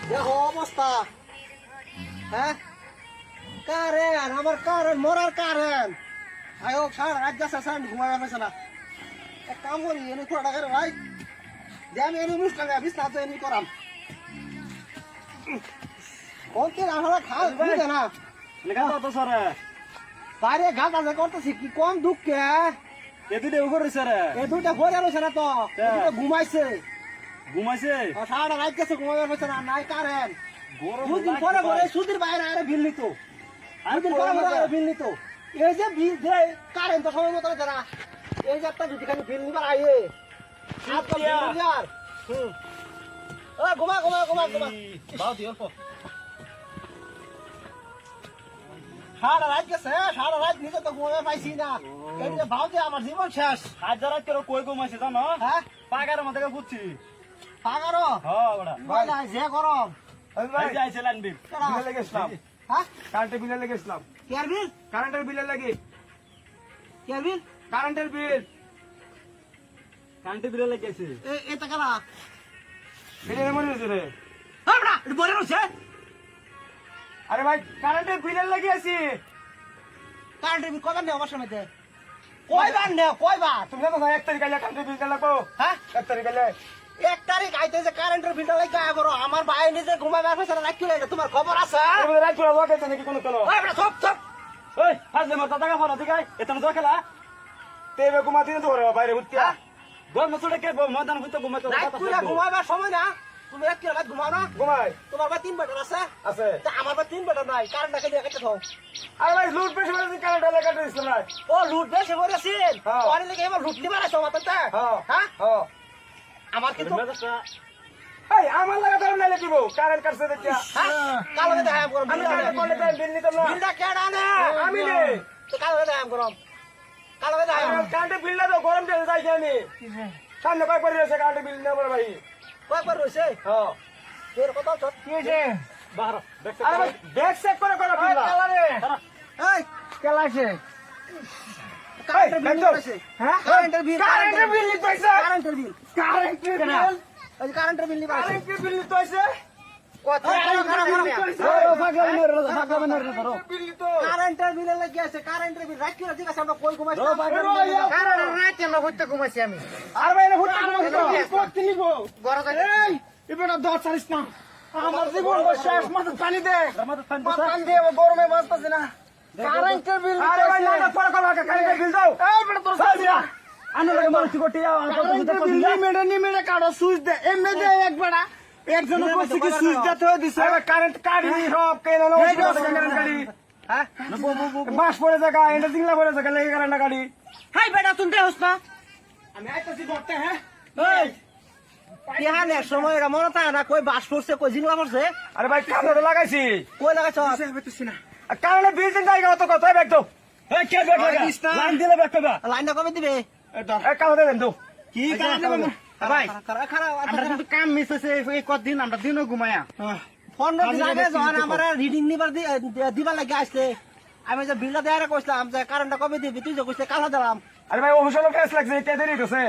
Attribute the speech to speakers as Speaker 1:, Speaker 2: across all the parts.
Speaker 1: দেখো অবস্থা। হ্যাঁ কারেন আমার কারেন মরার কারেন আয়ো সার রাত যাচ্ছে সার ঘুমাবে পেছে না এক কাম করি এনে খোলা টাকা ভাই যে আমি এনে মুস্কান বিছনা তো এনে করাম কোনতে আমরা খাল বুঝে না
Speaker 2: লেখা তো সরে
Speaker 1: বাইরে গাছ আছে করতেছি কি কম দুঃখে
Speaker 2: এ দুটো উপরে সরে
Speaker 1: এই দুইটা ঘরে রয়েছে না তো ঘুমাইছে
Speaker 2: ঘুমাইছে
Speaker 1: সারা রাত গেছে ঘুমাবে পেছে না নাই কারেন
Speaker 2: গরম
Speaker 1: দুদিন পরে পরে সুদির বাইরে আরে বিল নিত দুদিন পরে পরে আরে বিল নিত এই যে বিল দে কারেন্ট তো সময় মতো দেনা এই যে একটা যদি খালি বিল নিবার আইয়ে সাত মিলিয়ন ও ঘুমা ঘুমা ঘুমা ঘুমা
Speaker 2: বাও দি অল্প
Speaker 1: সারা রাত গেছে সারা রাত নিজে তো ঘুমাবে পাইছি না এই যে ভাবছে আমার জীবন শেষ
Speaker 2: হাজার রাত করে কই ঘুমাইছে জানো
Speaker 1: হ্যাঁ
Speaker 2: পাগার মধ্যে বুঝছি
Speaker 1: পাগারো
Speaker 2: হ্যাঁ বড়া
Speaker 1: ভাই না যে গরম
Speaker 2: ভাই যাইছে লাইনবি
Speaker 1: বিলে
Speaker 3: লেগেছিলাম
Speaker 1: হ্যাঁ
Speaker 3: কারেন্টের বিলে লেগেছিলাম
Speaker 1: কেয়ার বিল
Speaker 3: কারেন্টের বিলে লাগি
Speaker 1: কেয়ার বিল
Speaker 3: কারেন্টের বিল
Speaker 2: কান্টি বিলে লাগেছে
Speaker 1: এ টাকা
Speaker 3: বিলে মরে গেছে রে
Speaker 1: আমরা বলে রয়েছে
Speaker 3: আরে ভাই কারেন্টের বিলে লাগিয়েছি
Speaker 1: কারেন্টের বিল কবার নেই আমার সময়তে কয়বার নেই কয়বার
Speaker 3: তুমি জানো না 1 তারিখ আইলে কারেন্টের বিলটা লাগবো
Speaker 1: হ্যাঁ
Speaker 3: 1 তারিখ আইলে
Speaker 1: 1 তারিখ আইতে যে কারেন্টের বিলটা লাগা করো আমার ভাই নিজে ঘুমাবে আর ফেসা রাখি লাগে তোমার খবর আছে
Speaker 3: তুমি রাত করে লাগাইছে নাকি কোনো কোনো
Speaker 1: ওই বড় সব সব
Speaker 2: ওই হাজলে মাথা টাকা ফোন দিগাই এতন তো খেলা
Speaker 3: তেবে ঘুমাতে তো রে বাইরে উঠিয়া
Speaker 2: গল মছড়ে কে ময়দান হইতো ঘুমাইতো
Speaker 1: রাত পুরা ঘুমাবার সময় না তুমি এক কিলো রাত ঘুমাও না
Speaker 3: ঘুমাই
Speaker 1: তোমার ভাই 3 বেটার আছে
Speaker 3: আছে
Speaker 1: তা আমার ভাই 3 বেটার নাই কারেন্টটা খেলে কেটে দাও
Speaker 3: আরে ভাই লুট পেশ করে কারেন্ট লাগাতে দিছ না
Speaker 1: ও লুট দেশে করেছেন
Speaker 3: হ্যাঁ।
Speaker 1: পরে লেগে এবার লুট নিবার আছে মাথাতে
Speaker 3: হ্যাঁ
Speaker 1: হ্যাঁ
Speaker 3: হ্যাঁ
Speaker 1: আমার কিন্তু
Speaker 3: এই আমার লাগা ধরে না লাগিব কারেন্ট কাটছে দেখিয়া
Speaker 1: হ্যাঁ কালো বেদা হ্যাঁ করম
Speaker 3: আমি করলে বিল নিতাম না
Speaker 1: বিলটা কেডা না
Speaker 3: আমি নে
Speaker 1: তো কালো বেদা হ্যাঁ করম কালো বেদা হ্যাঁ
Speaker 3: কারেন্টের বিলটা তো গরম দিয়ে যাই জানি সামনে কয় পড়ে আছে কারেন্টের বিল না বড় ভাই
Speaker 1: কয়বার রইছে
Speaker 3: হ্যাঁ
Speaker 1: তোর কথা চট
Speaker 3: কি হইছে
Speaker 2: বাহার
Speaker 3: আরে ভাই ব্যাগ চেক করে বিল
Speaker 1: কালারে এই
Speaker 3: কেলাছে
Speaker 1: কারেন্টের বিল আছে
Speaker 3: হ্যাঁ
Speaker 1: কারেন্টের বিল
Speaker 3: কারেন্টের বিল নিতে হইছে
Speaker 1: কারেন্টের বিল
Speaker 3: কারেন্টের বিল
Speaker 1: এই কারেন্টের বিল নিবা আছে
Speaker 3: কারেন্টের বিল নিতে হইছে
Speaker 1: কথা কারেন্টের বিল লাগি আছে কারেন্টের বিল রাখি রাখি আছে আমরা কই ঘুমাইছি কারেন্টের রাতে আমরা হইতে ঘুমাইছি আমি
Speaker 3: আর ভাই না হুট্টা করতে নিব
Speaker 1: গড় যাই
Speaker 3: এই এবারে 10 40 না আমার জীবন শেষ মাথা পানি দে
Speaker 1: পানি দিয়ে গরমে বাঁচতাছি না কারেন্টের বিল
Speaker 3: আরে ভাই না পরে কল কারেন্টের বিল দাও এই বড় তোর সাজিয়া
Speaker 2: আনো লাগে মারছি গটিয়া
Speaker 3: কারেন্টের বিল নিমেড়ে কাটো সুইচ দে এমনি দে একবারা একজন কইছে কি সুইচ দিতে হই দিছে কারেন্ট কাটি সব কেন না কারেন্ট কাটি
Speaker 1: হ্যাঁ
Speaker 3: বাস পড়ে জায়গা এটা জিংলা পড়ে জায়গা লেগে কারেন্ট কাটি
Speaker 1: হাই বেটা তুমি দেহস না
Speaker 3: আমি আইতাছি করতে হ্যাঁ
Speaker 1: এই ইহান এক সময় এরা মনে থাকে না কই বাস পড়ছে কই জিংলা পড়ছে
Speaker 3: আরে ভাই কামড় লাগাইছি
Speaker 1: কই লাগাইছ
Speaker 3: কারণে বিল্ডিং জায়গা অত কত ব্যাগ দাও
Speaker 2: এই কে ব্যাগ লাগা লাইন দিলে ব্যাগ কইবা
Speaker 1: লাইনটা কবে দিবে
Speaker 3: এই কামড় দেন দাও
Speaker 2: কি কারণে
Speaker 1: ভাই খারাপ
Speaker 2: আমরা কিন্তু কাম মিস হইছে এই কতদিন আমরা দিনও ঘুমায়া
Speaker 1: 15 দিন আগে যখন আমার রিডিং নিবার দিবার লাগে আসলে আমি যে বিলটা দেয়ারে কইছিলাম যে কারেন্টটা কবে দিবি তুই যে কইছিস কালা দিলাম
Speaker 3: আরে ভাই অফিসিয়াল ফেস লাগছে কে দেরি করছে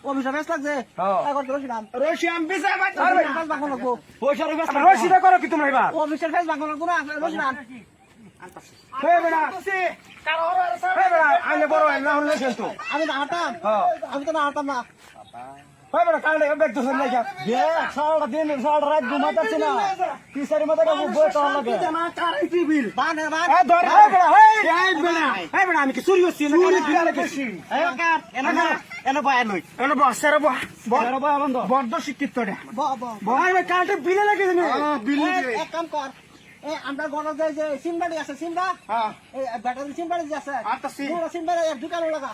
Speaker 1: অফিসে বেশ লাগছে
Speaker 3: হ্যাঁ।
Speaker 1: এখন তো রসিলাম
Speaker 3: রশিয়াম বিসা ভাই
Speaker 1: ফেস বাঁকো লাগবো
Speaker 2: পয়সার ব্যস্ত
Speaker 3: রশিদা করো কি তোমরা এবার
Speaker 1: অফিসের ফেস বাঁকো লাগবো না রসিলাম
Speaker 3: হে বেটা হে বেটা আইলে বড় হয় না হলে কিন্তু
Speaker 1: আমি না হাঁটাম
Speaker 3: হ্যাঁ।
Speaker 1: আমি তো না হাঁটাম না
Speaker 3: হে বেটা কারণে ব্যাগ দোষ নাই যা
Speaker 2: সারা দিন সারা রাত ঘুমাতাছি না কি সারি মাথা বই তো লাগে
Speaker 3: কারেন্ট বিল
Speaker 1: বান বান
Speaker 3: এ ধর হে বেটা হে বেটা আমি কি চুরি করছি না চুরি করে গেছি
Speaker 2: এই কার এনে বয় লই
Speaker 3: এনে বসের
Speaker 2: বড় বয় বন্ধ
Speaker 3: বড় শিক্ষিত রে
Speaker 1: ব ব
Speaker 3: ভাই কারেন্ট বিল লাগে না বিল
Speaker 1: এক কাম কর এ আমরা গড় যায় যে সিমবাড়ি আছে সিমবা
Speaker 3: হ্যাঁ
Speaker 1: এই ব্যাটারি সিমবাড়ি যে আছে
Speaker 3: আনতাছি।
Speaker 1: পুরো সিমবাড়ি এক দোকান লাগা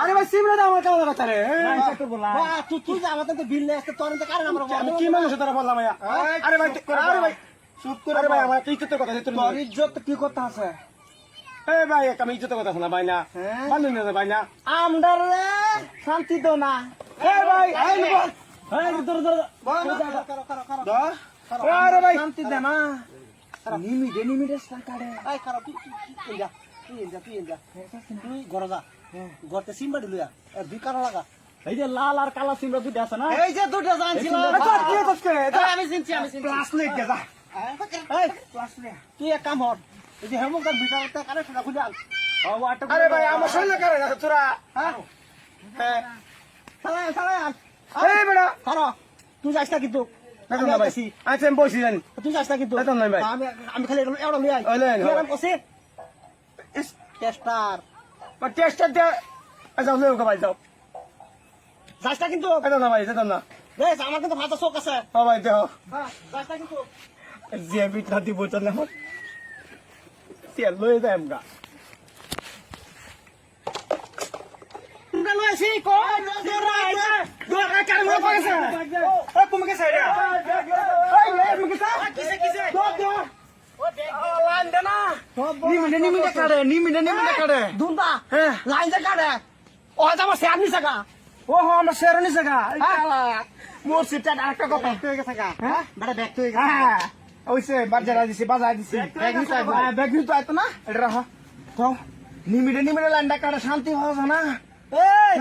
Speaker 3: আরে ভাই সিমরা দাও আমার কেমন কথা রে
Speaker 1: বা তুই যে আমাদের তো বিল নিয়ে আসতে তোর তো কারণ আমরা
Speaker 3: আমি কি মানুষ তোরা বললাম ভাইয়া আরে ভাই চুপ করে আরে ভাই আমার কি ইজ্জতের কথা তুই
Speaker 1: তোর ইজ্জত কি কথা আছে
Speaker 3: এ ভাই আমি ইজ্জতের কথা শোনা ভাই না বান্ধব না ভাই না
Speaker 1: আমরা রে শান্তি দো না
Speaker 3: এ ভাই আইন বল
Speaker 2: এই ধর ধর
Speaker 3: আরে ভাই
Speaker 1: শান্তি দে না নিমিটে কাটে এই খারাপ তুই যা তুই ঘর যা ঘরতে সিমবাড়ি লইয়া দুই কারণ লাগা
Speaker 2: এই যে লাল আর কালা সিমরা দুটো আছে না
Speaker 1: এই যে দুটো জানছিলাম
Speaker 2: এই
Speaker 3: তোর কি হচ্ছে
Speaker 1: আমি চিনছি
Speaker 3: প্লাস লেগ যা
Speaker 1: এই
Speaker 3: প্লাস লে
Speaker 1: তুই এক কাম কর এই যে হেমন্ত মিটারটা কানেকশনটা খুলে আন
Speaker 3: আরে ভাই আমার সঙ্গে করে না তোরা
Speaker 1: হ্যাঁ
Speaker 3: হ্যাঁ
Speaker 1: চালাই আন
Speaker 3: এই বেটা
Speaker 1: ধরো তুই যাস না কিন্তু
Speaker 3: বেতন না ভাই আচ্ছা আমি বসি জানি
Speaker 1: তুই যাস না কিন্তু
Speaker 3: বেতন নাই ভাই।
Speaker 1: আমি আমি খালি এওড়া লই আই
Speaker 3: ওই লই আই,
Speaker 1: তুই
Speaker 3: হয়।
Speaker 1: আরাম করছিস টেস্টার
Speaker 3: টেস্টার দে আচ্ছা লেও ভাই যাও
Speaker 1: যাস না কিন্তু
Speaker 3: বেতন না ভাই বেতন না
Speaker 1: বেশ আমার কিন্তু ভাষা চোখ আছে
Speaker 3: ও ভাই দেহ
Speaker 1: হ্যাঁ যাস না কিন্তু
Speaker 3: যে বিট না দিব তো না তেল লই যায় আমগা
Speaker 1: তোমরা লই আসি কই
Speaker 3: দোকা কার মনে পড়েছে ও তুমি কে সাইডে এই তুমি কে সাইডে
Speaker 1: কিসে কিসে
Speaker 3: লান দে না নিমিটে কাটে
Speaker 1: দুন্দা
Speaker 3: হ্যাঁ
Speaker 1: লাইন যে কাটে ও তো আমার শেয়ার নিছে গা
Speaker 3: ও হো আমরা শেয়ার নিছে গা মোর সিটটা আরেকটা কথা
Speaker 1: হয়ে গেছে গা হ্যাঁ বড় ব্যাগ হয়ে গেছে
Speaker 3: হ্যাঁ ওইসে বাজার দিছি বাজার দিছি
Speaker 1: ব্যাগ নিতে আইবো।
Speaker 3: ব্যাগ নিতে আইতো না এটা রাখো তো নিমিটে লাইনটা কাটে শান্তি হওয়া না
Speaker 1: এই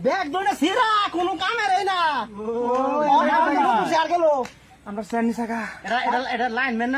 Speaker 1: ব্যাগ দইটা সিরা কোনো কামে রে না ও শেয়ার গেল
Speaker 3: আমরা শেয়ার নিছে গা
Speaker 1: এটা লাইন মেন না